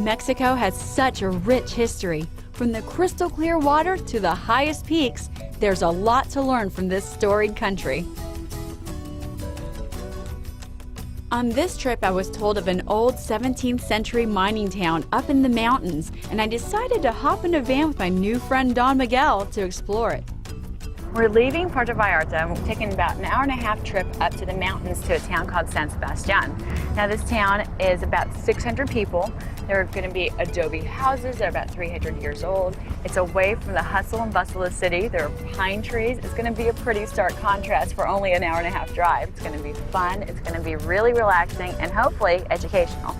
Mexico has such a rich history. From the crystal clear water to the highest peaks, there's a lot to learn from this storied country. On this trip, I was told of an old 17th century mining town up in the mountains, and I decided to hop in a van with my new friend Don Miguel to explore it. We're leaving Puerto Vallarta and we're taking about an hour and a half trip up to the mountains to a town called San Sebastian. Now this town is about 600 people. There are going to be adobe houses that are about 300 years old. It's away from the hustle and bustle of the city. There are pine trees. It's going to be a pretty stark contrast for only an hour and a half drive. It's going to be fun, it's going to be really relaxing, and hopefully educational.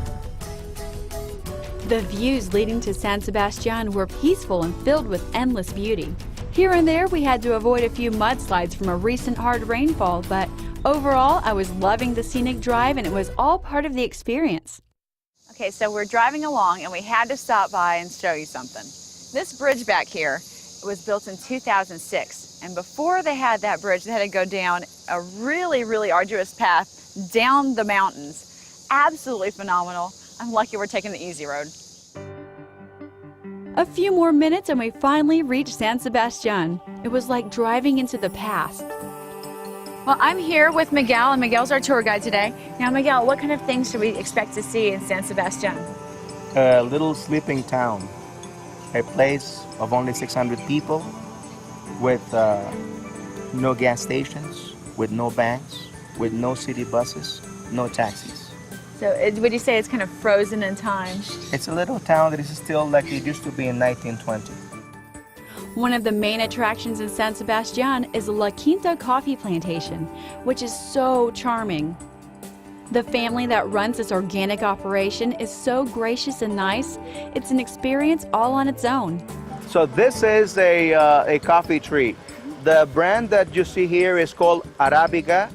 The views leading to San Sebastian were peaceful and filled with endless beauty. Here and there, we had to avoid a few mudslides from a recent hard rainfall, but overall, I was loving the scenic drive, and it was all part of the experience. Okay, so we're driving along, and we had to stop by and show you something. This bridge back here was built in 2006, and before they had that bridge, they had to go down a really, really arduous path down the mountains. Absolutely phenomenal. I'm lucky we're taking the easy road. A few more minutes and we finally reached San Sebastian. It was like driving into the past. Well, I'm here with Miguel, and Miguel's our tour guide today. Now, Miguel, what kind of things should we expect to see in San Sebastian? A little sleeping town, a place of only 600 people with no gas stations, with no banks, with no city buses, no taxis. So would you say it's kind of frozen in time? It's a little town that is still like it used to be in 1920. One of the main attractions in San Sebastian is La Quinta coffee plantation, which is so charming. The family that runs this organic operation is so gracious and nice. It's an experience all on its own. So this is a coffee tree. The brand that you see here is called Arabica.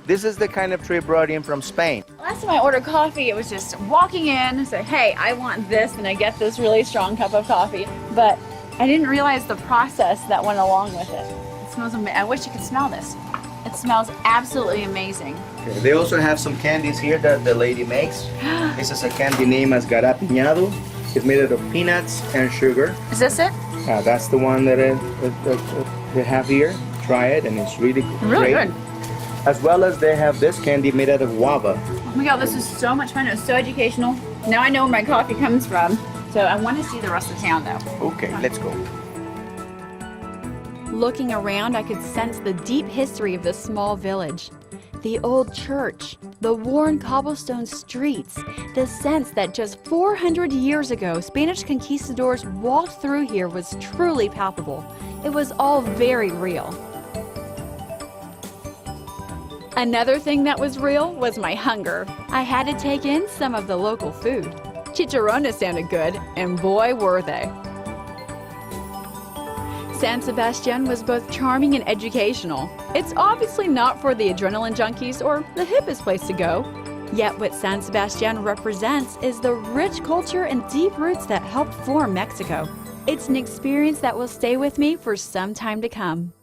This is the kind of tree brought in from Spain. Last time I ordered coffee, it was just walking in, say, hey, I want this, and I get this really strong cup of coffee. But I didn't realize the process that went along with it. It smells amazing. I wish you could smell this. It smells absolutely amazing. Okay. They also have some candies here that the lady makes. This is a candy named as Garapiñado. It's made out of peanuts and sugar. Is this it? That's the one that they have here. Try it, and it's really Really great. good. As well as they have this candy made out of guava. Oh my God, this is so much fun. It was so educational. Now I know where my coffee comes from. So I want to see the rest of town though. Okay, let's go. Looking around, I could sense the deep history of this small village. The old church, the worn cobblestone streets, the sense that just 400 years ago, Spanish conquistadors walked through here was truly palpable. It was all very real. Another thing that was real was my hunger. I had to take in some of the local food. Chicharrones sounded good, and boy were they. San Sebastian was both charming and educational. It's obviously not for the adrenaline junkies or the hippest place to go. Yet what San Sebastian represents is the rich culture and deep roots that helped form Mexico. It's an experience that will stay with me for some time to come.